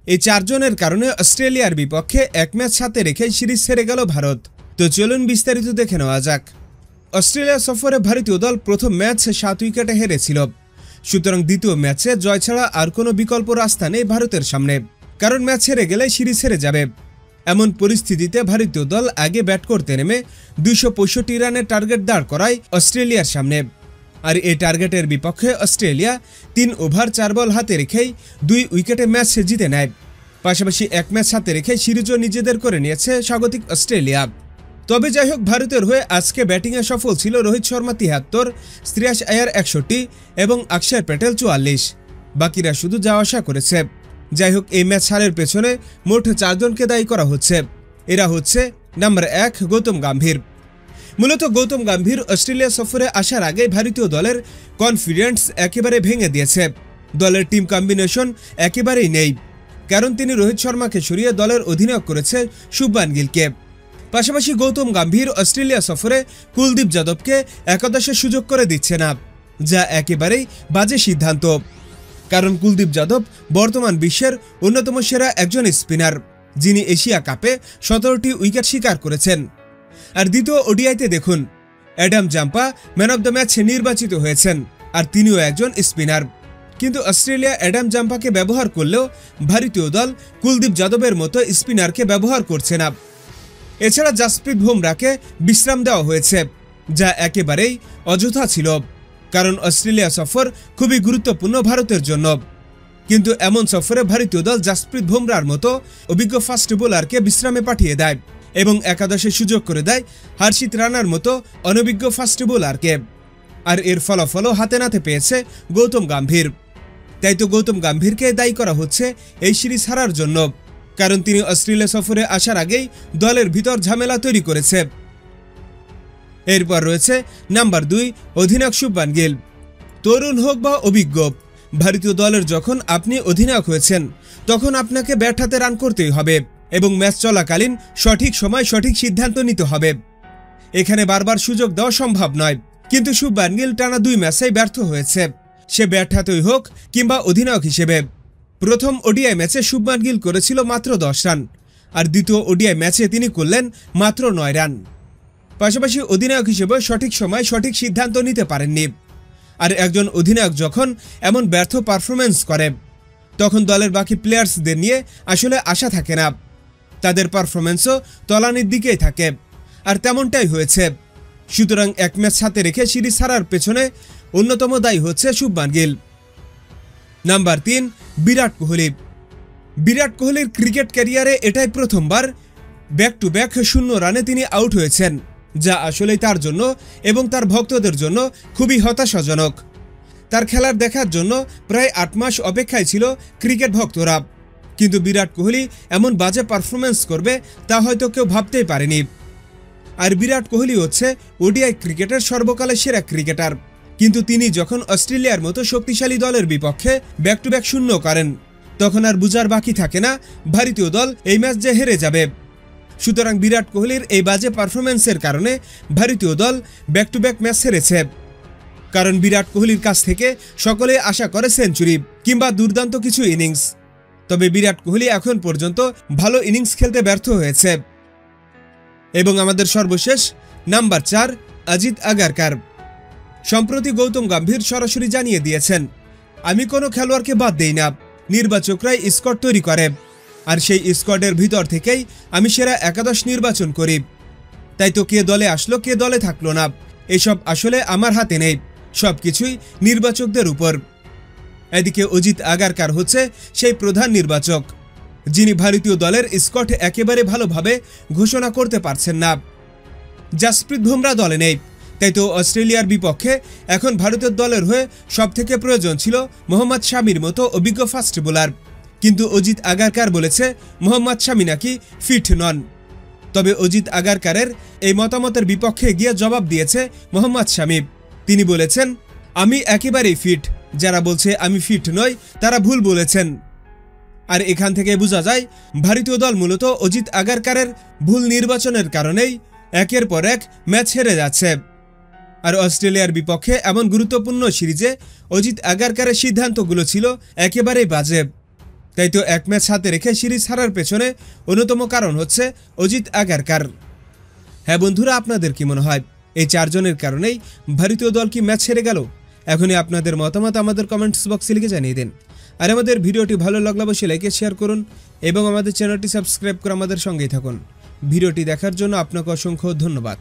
এই 4 জনের কারণে অস্ট্রেলিয়ার বিপক্ষে 1 ম্যাচ হাতে রেখে সিরিজ হেরে গেল ভারত। তো চলুন বিস্তারিত দেখে নেওয়া যাক। অস্ট্রেলিয়া সফরে ভারতীয় দল প্রথম ম্যাচ 7 উইকেটে হেরেছিল। সুতরাং দ্বিতীয় ম্যাচে জয় ছাড়া আর কোনো বিকল্প রাস্তা নেই ভারতের সামনে, কারণ ম্যাচ হেরে গেলে সিরিজ হেরে যাবে। এমন পরিস্থিতিতে ভারতীয় দল আগে ব্যাট করতে নেমে 265 রানের টার্গেট দাঁড় করায় অস্ট্রেলিয়ার সামনে। আর এই টার্গেটের বিপক্ষে অস্ট্রেলিয়া 3 ওভার 4 বল হাতে রেখেই 2 উইকেটে ম্যাচ জিতে নেয়। পাশাপাশি 1 ম্যাচ হাতে রেখে সিরিজও নিজেদের করে নিয়েছে স্বাগতিক অস্ট্রেলিয়া। তবে যাই হোক, ভারতের হয়ে আজকে ব্যাটিংয়ে সফল ছিল রোহিত শর্মা 73, শ্রেয়াস আয়ার 61 এবং অক্ষর প্যাটেল 44। বাকিরা শুধু যাওয়া আসা করেছে। যাই হোক, এই ম্যাচ হারের পেছনে মোট 4 জনকে দায়ী করা হচ্ছে। এরা হচ্ছে নাম্বার 1 গৌতম গম্ভীর। মূলত গৌতম গম্ভীর অস্ট্রেলিয়া সফরে আসার আগে ভারতীয় দলের কনফিডেন্স একেবারে ভেঙে দিয়েছে। দলের টিম কম্বিনেশন একেবারেই নেই, কারণ তিনি রোহিত শর্মাকে সরিয়ে দলের অধিনায়ক করেছে শুভমান গিলকে। পাশাপাশি গৌতম গম্ভীর অস্ট্রেলিয়া সফরে কুলদীপ যাদবকে একাদশে সুযোগ করে দিচ্ছে না, যা একেবারেই বাজে সিদ্ধান্ত। কারণ কুলদীপ যাদব বর্তমান বিশ্বের অন্যতম সেরা একজন স্পিনার, যিনি এশিয়া কাপে 17টি উইকেট শিকার করেছেন। আর দ্বিতীয় ওডিআইতে দেখুন, Adam Zampa man of the match নির্বাচিত হয়েছেন, আর তিনিও একজন স্পিনার। কিন্তু অস্ট্রেলিয়া অ্যাডাম জাম্পাকে ব্যবহার করলেও ভারতীয় দল কুলদীপ যাদবের মতো স্পিনারকে ব্যবহার করছে না। এছাড়া জাসপ্রীত বুমরাহকে বিশ্রাম দেওয়া হয়েছে, যা একেবারেই অযথা ছিল, কারণ অস্ট্রেলিয়া সফর খুবই গুরুত্বপূর্ণ ভারতের জন্য। কিন্তু এমন সফরে ভারতীয় দল জাসপ্রীত বুমরাহর মতো অভিজ্ঞ ফাস্ট বোলারকে বিশ্রামে পাঠিয়ে দেয় এবং একাদশে সুযোগ করে দেয় হর্ষিত রানার মতো অনভিজ্ঞ ফাস্ট বোলারকে। আর এর ফলাফলও হাতে নাতে পেয়েছে গৌতম গম্ভীর। তাই তো গৌতম গম্ভীরকে দায়ী করা হচ্ছে এই সিরিজ হারার জন্য, কারণ তিনি অস্ট্রেলিয়া সফরে আসার আগেই দলের ভিতর ঝামেলা তৈরি করেছে। এরপর রয়েছে নাম্বার 2 অধিনায়ক শুভমান গিল। তরুণ হোক বা অভিজ্ঞ, ভারতীয় দলের যখন আপনি অধিনায়ক হয়েছেন, তখন আপনাকে ব্যাট হাতে রান করতেই হবে এবং ম্যাচ চলাকালীন সঠিক সময় সঠিক সিদ্ধান্ত নিতে হবে। এখানে বারবার সুযোগ দেওয়া সম্ভব নয়, কিন্তু শুভমান গিল টানা 2 ম্যাচেই ব্যর্থ হয়েছে, সে ব্যাট হাতেই হোক কিংবা অধিনায়ক হিসেবে। প্রথম ওডিআই ম্যাচে শুভমান গিল করেছিল মাত্র 10 রান, আর দ্বিতীয় ওডিআই ম্যাচে তিনি করলেন মাত্র 9 রান। পাশাপাশি অধিনায়ক হিসেবে সঠিক সময় সঠিক সিদ্ধান্ত নিতে পারেননি। আর একজন অধিনায়ক যখন এমন ব্যর্থ পারফরমেন্স করে, তখন দলের বাকি প্লেয়ার্সদের নিয়ে আসলে আশা থাকে না, তাদের পারফরমেন্সও তলানির দিকেই থাকে। আর তেমনটাই হয়েছে। সুতরাং 1 ম্যাচ হাতে রেখে সিরিজ হারার পেছনে অন্যতম দায়ী হচ্ছে শুভমান গিল। নাম্বার 3 বিরাট কোহলি। বিরাট কোহলির ক্রিকেট ক্যারিয়ারে এটাই প্রথমবার ব্যাক টু ব্যাক 0 রানে তিনি আউট হয়েছেন, যা আসলেই তার জন্য এবং তার ভক্তদের জন্য খুবই হতাশাজনক। তার খেলার দেখার জন্য প্রায় 8 মাস অপেক্ষায় ছিল ক্রিকেট ভক্তরা, কিন্তু বিরাট কোহলি এমন বাজে পারফরমেন্স করবে তা হয়তো কেউ ভাবতেই পারেনি। আর বিরাট কোহলি হচ্ছে ওডিআই ক্রিকেটের সর্বকালের সেরা ক্রিকেটার, কিন্তু তিনি যখন অস্ট্রেলিয়ার মতো শক্তিশালী দলের বিপক্ষে ব্যাক টু ব্যাক 0 করেন, তখন আর বুঝার বাকি থাকে না ভারতীয় দল এই ম্যাচ যে হেরে যাবে। সুতরাং বিরাট কোহলির এই বাজে পারফরমেন্সের কারণে ভারতীয় দল ব্যাক টু ব্যাক ম্যাচ হেরেছে। কারণ বিরাট কোহলির কাছ থেকে সকলে আশা করে সেঞ্চুরি কিংবা দুর্দান্ত কিছু ইনিংস, তবে বিরাট কোহলি এখন পর্যন্ত ভালো ইনিংস খেলতে ব্যর্থ হয়েছে। এবং আমাদের সর্বশেষ নাম্বার 4 অজিত আগারকার। সম্প্রতি গৌতম গম্ভীর সরাসরি জানিয়ে দিয়েছেন, আমি কোনো খেলোয়াড়কে বাদ দেই না, নির্বাচকরাই স্কোয়াড তৈরি করে, আর সেই স্কোয়াডের ভিতর থেকেই আমি সেরা একাদশ নির্বাচন করি। তাই তো কে দলে আসলো কে দলে থাকলো না, এসব আসলে আমার হাতে নেই, সবকিছুই নির্বাচকদের উপর। এদিকে অজিত আগারকার হচ্ছে সেই প্রধান নির্বাচক, যিনি ভারতীয় দলের স্কোয়াড একেবারে ভালোভাবে ঘোষণা করতে পারছেন না। জাসপ্রীত বুমরাহ দলে নেই, তাই তো অস্ট্রেলিয়ার বিপক্ষে এখন ভারতের দলের হয়ে সবথেকে প্রয়োজন ছিল মোহাম্মদ শামির মতো অভিজ্ঞ ফাস্ট বোলার, কিন্তু অজিত আগারকার বলেছে মোহাম্মদ শামি নাকি ফিট নন। তবে অজিত আগারকারের এই মতামতের বিপক্ষে গিয়ে জবাব দিয়েছে মোহাম্মদ শামি। তিনি বলেছেন, আমি একেবারেই ফিট, যারা বলছে আমি ফিট নই তারা ভুল বলেছেন। আর এখান থেকে বোঝা যায় ভারতীয় দল মূলত অজিত আগারকারের ভুল নির্বাচনের কারণেই একের পর এক ম্যাচ হেরে যাচ্ছে। আর অস্ট্রেলিয়ার বিপক্ষে এমন গুরুত্বপূর্ণ সিরিজে অজিত আগারকারের সিদ্ধান্তগুলো ছিল একেবারেই বাজে। তাই তো এক ম্যাচ হাতে রেখে সিরিজ হারার পেছনে অন্যতম কারণ হচ্ছে অজিত আগারকার। হ্যাঁ বন্ধুরা, আপনাদের কি মনে হয় এই 4 জনের কারণেই ভারতীয় দল কি ম্যাচ হেরে গেল? এখনই আপনাদের মতামত আমাদের কমেন্টস বক্সে লিখে জানিয়ে দিন। আর আমাদের ভিডিওটি ভালো লাগলে অবশ্যই লাইক শেয়ার করুন এবং আমাদের চ্যানেলটি সাবস্ক্রাইব করে আমাদের সঙ্গেই থাকুন। ভিডিওটি দেখার জন্য আপনাকে অসংখ্য ধন্যবাদ।